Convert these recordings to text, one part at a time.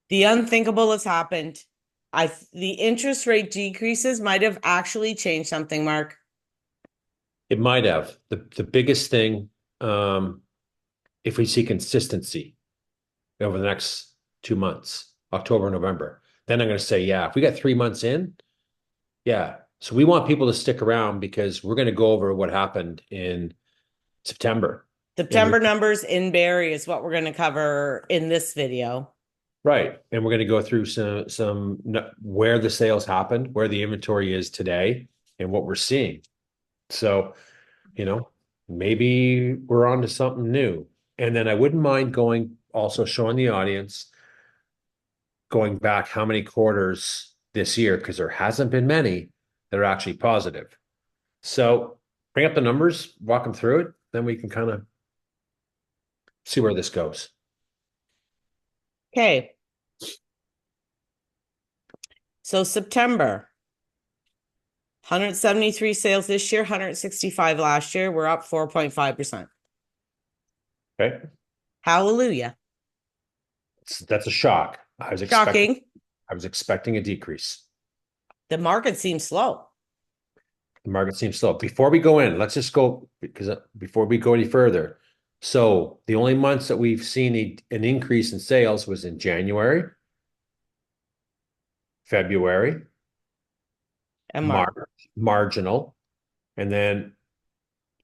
The unthinkable has happened. The interest rate decreases might have actually changed something, Mark. It might have. The biggest thing, um, if we see consistency over the next 2 months, October, November, then I'm going to say, yeah, if we got 3 months in, yeah. So we want people to stick around because we're going to go over what happened in September. And we September numbers in Barrie is what we're going to cover in this video. right. And we're going to go through where the sales happened, where the inventory is today, and what we're seeing. So, you know, maybe we're on to something new. And then I wouldn't mind going also showing the audience going back how many quarters this year, because there hasn't been many that are actually positive. So bring up the numbers, walk them through it, then we can kind of see where this goes. Okay. So September, 173 sales this year, 165 last year. We're up 4.5%. Okay. Hallelujah. That's a shock. Shocking. I was expecting a decrease. The market seems slow. The market seems slow. Before we go in, let's just go because before we go any further. So the only months that we've seen an increase in sales was in January, February, And March. March, marginal, and then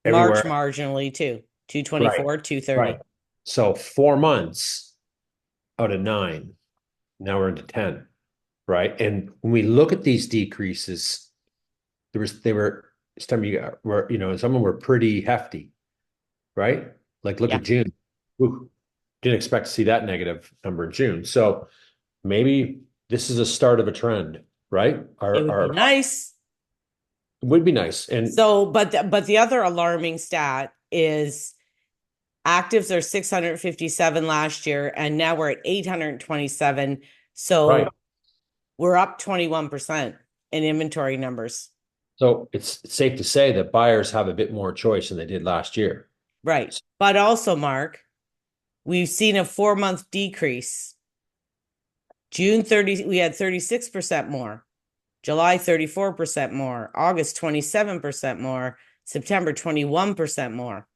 March everywhere. marginally too. Right, 224, right. 230. So 4 months out of nine. Now we're into 10, right? And when we look at these decreases, they were some of you were, some of them were pretty hefty, right? Like look Yeah. at June. Ooh, didn't expect to see that negative number in June. So maybe this is a start of a trend, right? It would be Our nice. it would be nice. And So, but the other alarming stat is actives are 657 last year, and now we're at 827. right. So we're up 21% in inventory numbers. So it's safe to say that buyers have a bit more choice than they did last year. Right. But also, Mark, we've seen a 4 month decrease. June 30, we had 36% more. July 34% more. August 27% more. September 21% more.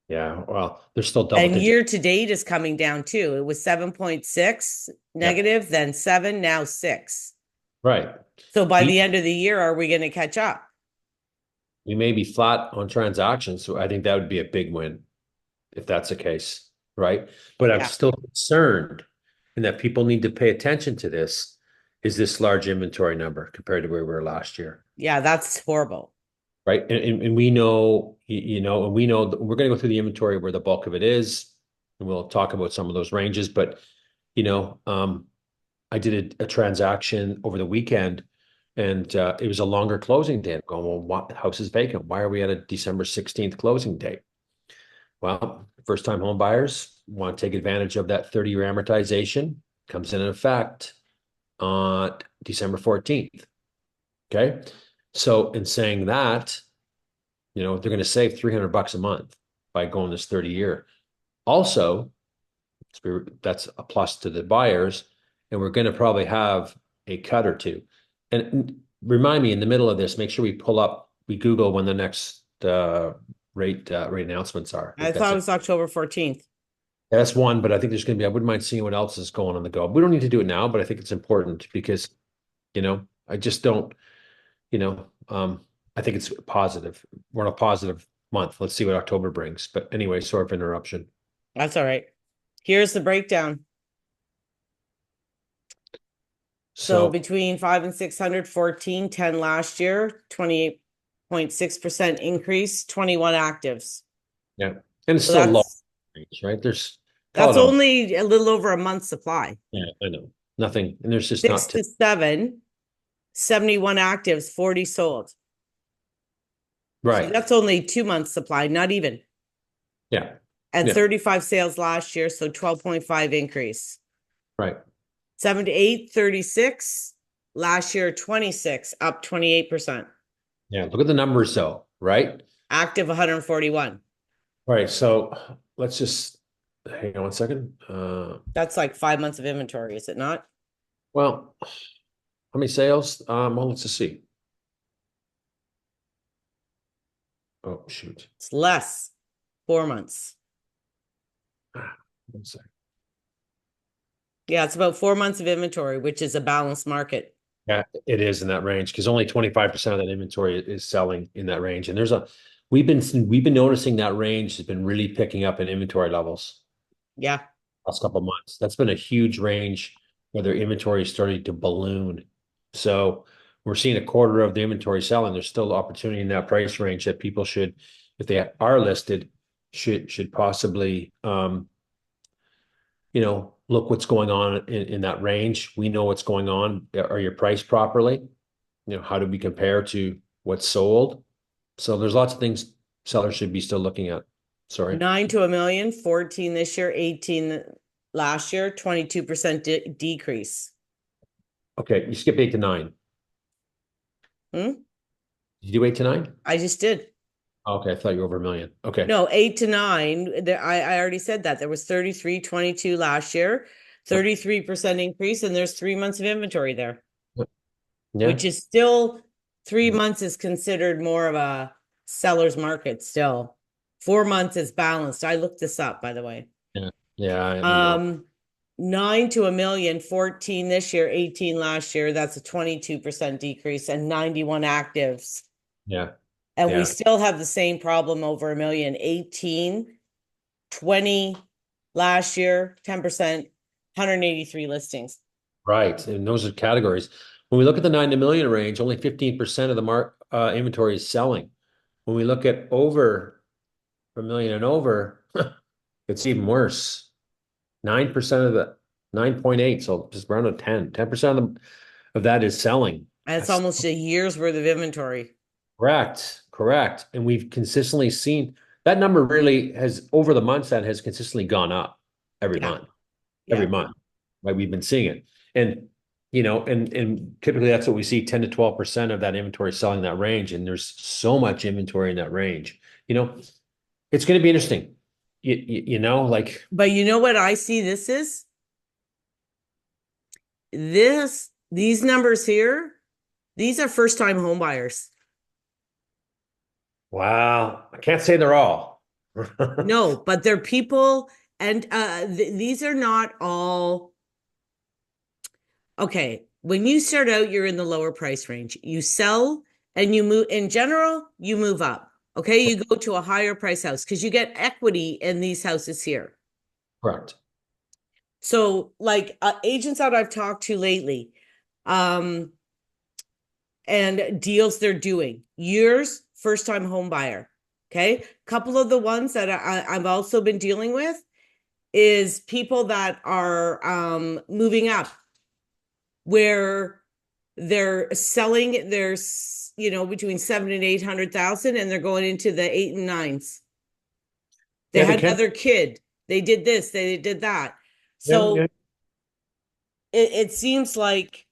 Yeah, well, there's still double And digit. year to date is coming down too. It was 7.6 Yeah, negative, then 7, now 6. right. So by E the end of the year, are we going to catch up? We may be flat on transactions, so I think that would be a big win if that's the case, right? But I'm Yeah. still concerned in that people need to pay attention to this. Is this large inventory number compared to where we were last year, Yeah, that's horrible. right? And we know, and we know that we're going to go through the inventory where the bulk of it is, and we'll talk about some of those ranges. But you know, um, I did a transaction over the weekend, and it was a longer closing date. I'm going, well, what the house is vacant? Why are we at a December 16th closing date? Well, first time home buyers want to take advantage of that 30-year amortization, comes in effect on December 14th. Okay. So in saying that, they're going to save $300 a month by going this 30-year. Also, that's a plus to the buyers, and we're going to probably have a cut or two. And remind me in the middle of this, make sure we Google when the next rate announcements are. I I think thought that's it it. was October 14th. That's one, but I think there's going to be, I wouldn't mind seeing what else is going on the go. We don't need to do it now, but I think it's important because, I just don't, you know, um, I think it's positive. We're in a positive month. Let's see what October brings. But anyway, sorry for interruption. That's all right. Here's the breakdown. So So, between 5 and 600, 14, 10 last year, 28.6% increase, 21 actives. yeah, and it's So still low, that's right? There's call that's it a, only a little over a month's supply. yeah, I know nothing, and there's just Six not, to seven, 71 actives, 40 sold. So right. that's only 2 months supply, not even. Yeah, And yeah, 35 sales last year, so 12.5 increase. right. 7 to 8, 36. Last year, 26, up 28%. Yeah, look at the numbers though, right? Active 141. All right, so let's just hang on one second. That's like 5 months of inventory, is it not? Well, how many sales? Well, let's just see. Oh, shoot. It's less, 4 months. One second. Yeah, it's about 4 months of inventory, which is a balanced market. Yeah, it is in that range because only 25% of that inventory is selling in that range. And we've been noticing that range has been really picking up in inventory levels Yeah. last couple of months. That's been a huge range where their inventory is starting to balloon. So we're seeing a quarter of the inventory selling. There's still opportunity in that price range that people should, if they are listed, should possibly look what's going on in that range. We know what's going on. Are you priced properly? How do we compare to what's sold? So there's lots of things sellers should be still looking at. Sorry. 9 to 1 million, 14 this year, 18 last year, 22% decrease. Okay, you skip 8 to 9. Hmm? Did you do 8 to 9? I just did. Okay, I thought you were over a million. Okay. No, 8 to 9. I already said that. There was 33, 22 last year, 33% increase, and there's 3 months of inventory there, Yeah. which is still 3 months is considered more of a seller's market still. 4 months is balanced. I looked this up, by the way. Yeah. Yeah, we know. 9 to 1 million, 14 this year, 18 last year. That's a 22% decrease and 91 actives. Yeah. And we Yeah. still have the same problem over a million, 18, 20 last year, 10%, 183 listings. Right. And those are categories. When we look at the 9 to 1 million range, only 15% of the inventory is selling. When we look at over a million and over, it's even worse. 9% of the 9.8, so just around a 10% of that is selling. And it's That's almost a year's worth of inventory. correct. And we've consistently seen that number really has over the months that has consistently gone up every Yeah. month, every Yeah. month. Right. We've been seeing it. And and typically that's what we see 10 to 12% of that inventory selling in that range. And there's so much inventory in that range. It's going to be interesting. Like But you know what I see this is? These numbers here, these are first-time home buyers. wow, I can't say they're all. No, but they're people, and these are not all. Okay, when you start out, you're in the lower price range. You sell and you move, in general, you move up. Okay, you go to a higher price house because you get equity in these houses here. Correct. So, like agents that I've talked to lately, um, and deals they're doing, years first time home buyer. Okay, couple of the ones that I've also been dealing with is people that are moving up where they're selling there's between 7 and 800,000 and they're going into the 8 and 9s. They Yeah, they had can. another kid, they did this, they did that. Yeah, So yeah. it seems like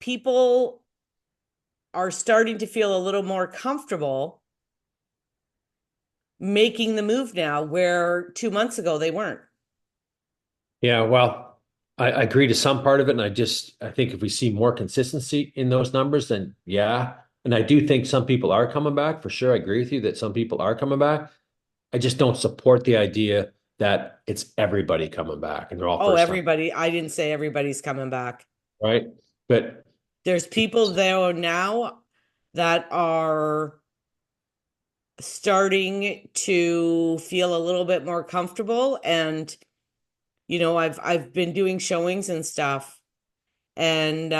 people are starting to feel a little more comfortable making the move now where 2 months ago they weren't. Yeah, well, I agree to some part of it, and I think if we see more consistency in those numbers, then yeah. And I do think some people are coming back for sure. I agree with you that some people are coming back. I just don't support the idea that it's everybody coming back and they're all Oh, first time, everybody, I didn't say everybody's coming back. right? But There's people there now that are starting to feel a little bit more comfortable, and I've been doing showings and stuff, and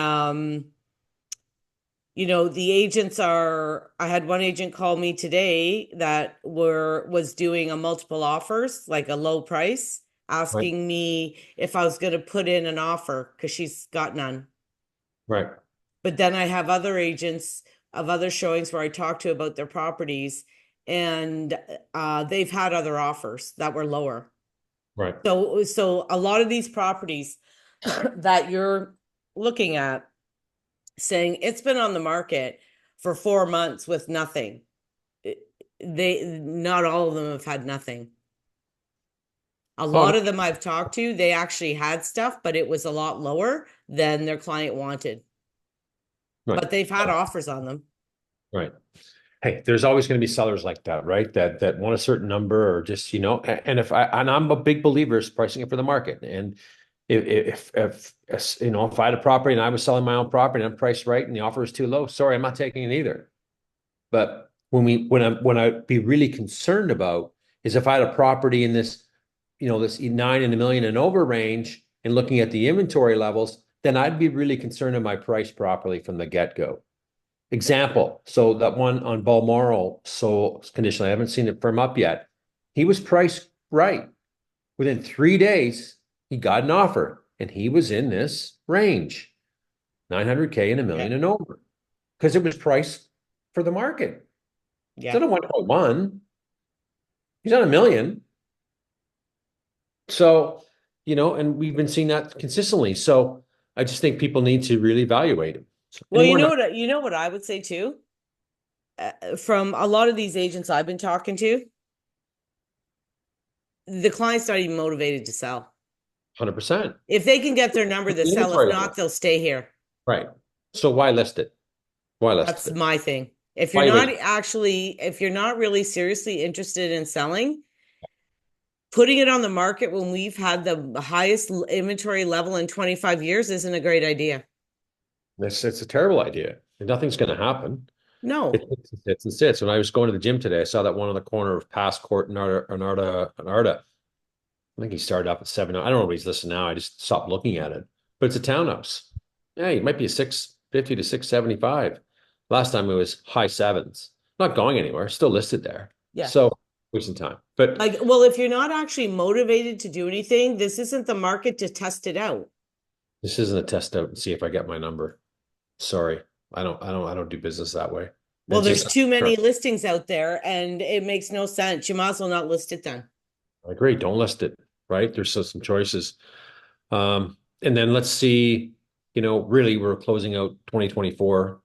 the agents are, I had one agent call me today that was doing a multiple offers, like a low price, right, asking me if I was going to put in an offer because she's got none. right, But then I have other agents of other showings where I talk to about their properties, and they've had other offers that were lower. right. So a lot of these properties that you're looking at, saying it's been on the market for 4 months with nothing. They not all of them have had nothing. A Oh, lot of them I've talked to, they actually had stuff, but it was a lot lower than their client wanted. right, But they've had offers on them. right. Hey, there's always going to be sellers like that, right? That want a certain number or just, and and I'm a big believer is pricing it for the market. And if I had a property and I was selling my own property and I'm priced right and the offer is too low, sorry, I'm not taking it either. But when I'd be really concerned about is if I had a property in this, this 9 and $1 million and over range and looking at the inventory levels, then I'd be really concerned of my price properly from the get-go. Example, so that one on Balmoral sold conditionally, I haven't seen it firm up yet. He was priced right. Within 3 days, he got an offer and he was in this range, 900K and $1 Yeah. million and over, because it was priced for the market. He's Yeah. not a 1.1. He's not $1 million. So, and we've been seeing that consistently. So I just think people need to really evaluate it. Well, And we're not you know what I would say too? From a lot of these agents I've been talking to, the client's not even motivated to sell. 100%. If they can get their number, The they'll sell. If inventory not, level. they'll stay here. Right. So why list it? Why list That's it? my thing. Why wait? If you're not really seriously interested in selling, putting it on the market when we've had the highest inventory level in 25 years isn't a great idea. It's a terrible idea. Nothing's going to happen. It No. sits and sits. When I was going to the gym today, I saw that one on the corner of Passport and Arda. I think he started up at 7. I don't know what he's listed now. I just stopped looking at it. But it's a townhouse. Yeah, it might be a 650 to 675. Last time it was high sevens. Not going anywhere. Still listed there. Yeah. So wasting time. But Like, well, if you're not actually motivated to do anything, this isn't the market to test it out. this isn't a test out and see if I get my number. Sorry. I don't do business that way. Well, It's there's just too many listings out there and it makes no sense. You might as well not list it then. I agree. Don't list it, right? There's still some choices. And then let's see, really we're closing out 2024,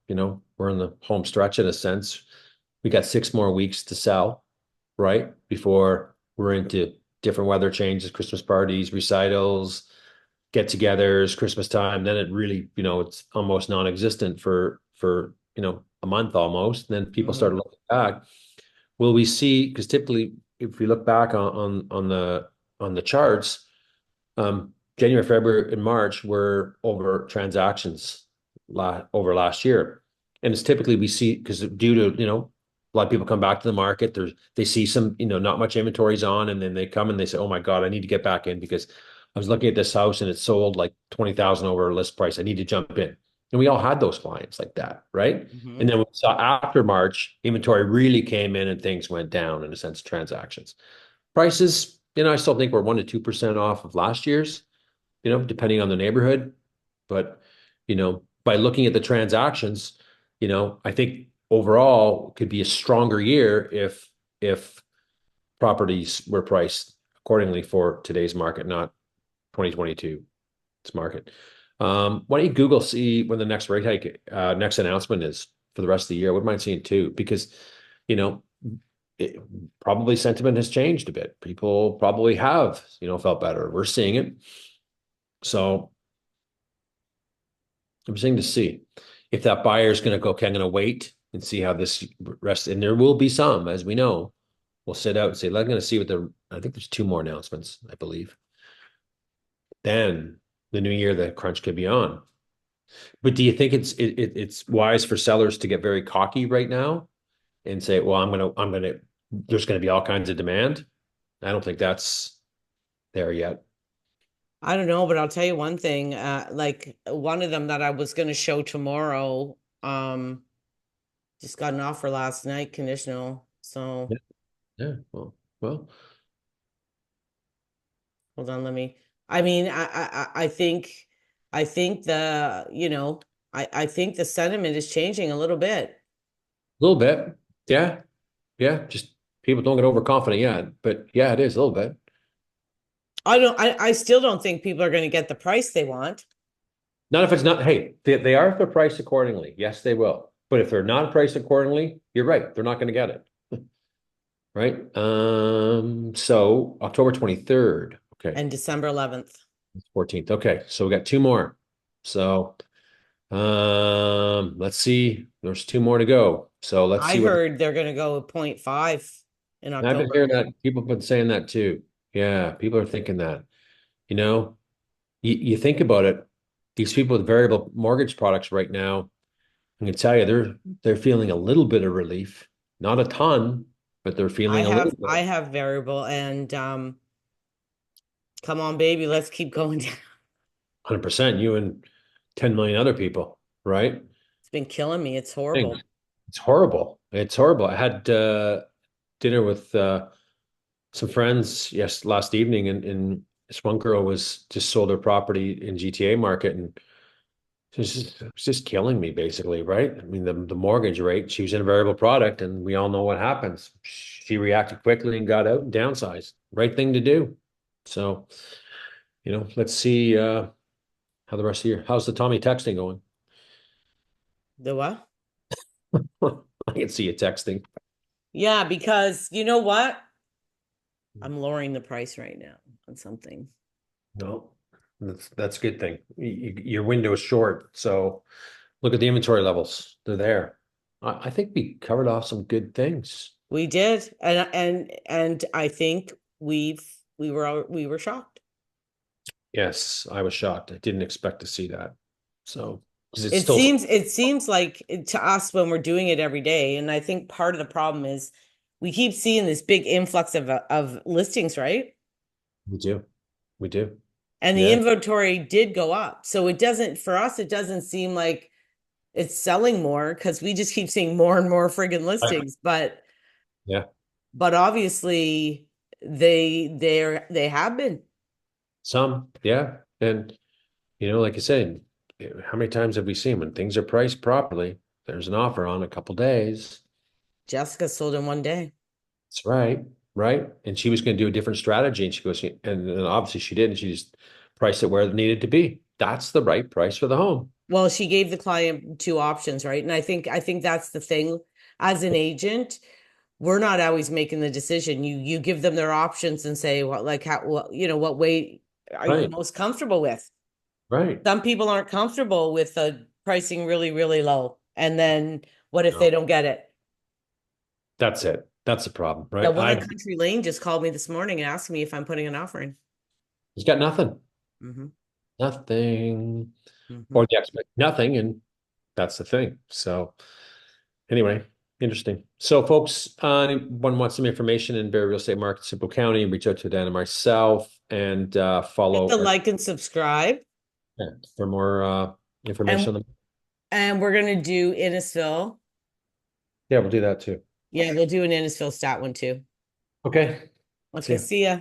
we're in the home stretch in a sense. We got 6 more weeks to sell, right? Before we're into different weather changes, Christmas parties, recitals, get-togethers, Christmas time. Then it really, it's almost non-existent for a month almost. And then people Mhm. start looking back. Will we see? Because typically, if we look back on the charts, January, February, and March were over transactions over last year, and it's typically we see because due to a lot of people come back to the market. They see some not much inventories on, and then they come and they say, "Oh my God, I need to get back in because I was looking at this house and it sold like 20,000 over list price. I need to jump in." And we all had those clients like that, right? And Mhm. then we saw after March, inventory really came in and things went down in a sense, transactions. Prices, I still think we're 1 to 2% off of last year's, depending on the neighborhood. But, by looking at the transactions, I think overall could be a stronger year if properties were priced accordingly for today's market, not 2022's market. Why don't you Google see when the next rate hike, next announcement is for the rest of the year? I wouldn't mind seeing too, because you know it, probably sentiment has changed a bit. People probably have felt better. We're seeing it, so I'm seeing to see if that buyer is going to go. Okay, I'm going to wait and see how this rest. And there will be some, as we know, will sit out and say, "I'm going to see what the." I think there's 2 more announcements, I believe. Then the new year, the crunch could be on. But do you think it's wise for sellers to get very cocky right now and say, "Well, there's gonna be all kinds of demand"? I don't think that's there yet. I don't know, but I'll tell you one thing. Like one of them that I was going to show tomorrow, just got an offer last night, conditional. So Yeah, yeah. Well, hold on, let me. I mean, I think I think the sentiment is changing a little bit. a little bit. Yeah, yeah. Just people don't get overconfident yet, but yeah, it is a little bit. I still don't think people are going to get the price they want. Not if it's not. Hey, they are if they're priced accordingly. Yes, they will. But if they're not priced accordingly, you're right. They're not going to get it. right? So October 23rd. Okay. and December 11th. 14th. Okay. So we got two more. So let's see. There's two more to go. So let's I see what heard they're going to go with 0.5 in I've been October. hearing that. People have been saying that too. Yeah, people are thinking that. You know, you think about it, these people with variable mortgage products right now, I can tell you they're feeling a little bit of relief. Not a ton, but they're I feeling a little have bit. I have variable and come on baby, let's keep going down. 100%. You and 10 million other people, right? It's been killing me. It's Thing. horrible. It's horrible. It's horrible. I had dinner with some friends last evening, and this one girl was just sold her property in GTA market, and it's just killing me basically, right? I mean, the mortgage rate, she was in a variable product, and we all know what happens. She reacted quickly and got out and downsized. Right thing to do. So, let's see how the rest of the year. How's the Tommy texting going? The what? I can see you texting. Yeah, because you know what? I'm lowering the price right now on something. No, that's a good thing. Your window is short, so look at the inventory levels. They're there. I think we covered off some good things. We did, and I think we were shocked. Yes, I was shocked. I didn't expect to see that. So, because it's It still seems it seems like to us when we're doing it every day, and I think part of the problem is we keep seeing this big influx of listings, right? we do. We do. And the Yeah. inventory did go up. So it doesn't, for us, it doesn't seem like it's selling more because we just keep seeing more and more friggin' Right. listings. But Yeah. obviously they have been. Some. Yeah. And like you said, how many times have we seen when things are priced properly, there's an offer on a couple days. Jessica sold in one day. That's right. Right. And she was going to do a different strategy. And she goes, and obviously she didn't. She just priced it where it needed to be. That's the right price for the home. Well, she gave the client two options, right? And I think that's the thing. As an agent, we're not always making the decision. You give them their options and say, what like how what what way are you Right. most comfortable with? Right. Some people aren't comfortable with the pricing really, really low. And then what if they No, don't get it? that's it. That's the problem, The right? one at Country Lane just called me this morning and asked me if I'm putting an offer in. He's got nothing. Mm-hmm. Nothing. Mm-hmm. Or the expect nothing. And that's the thing. So anyway, interesting. So folks, anyone wants some information in Barrie Real Estate Market, Simcoe County, reach out to Dan and myself and Hit follow the like and subscribe. for more information And on them. we're gonna do Innisfil. Yeah, we'll do that too. Yeah, we'll do an Innisfil stat one too. Okay. See Okay, ya. see ya.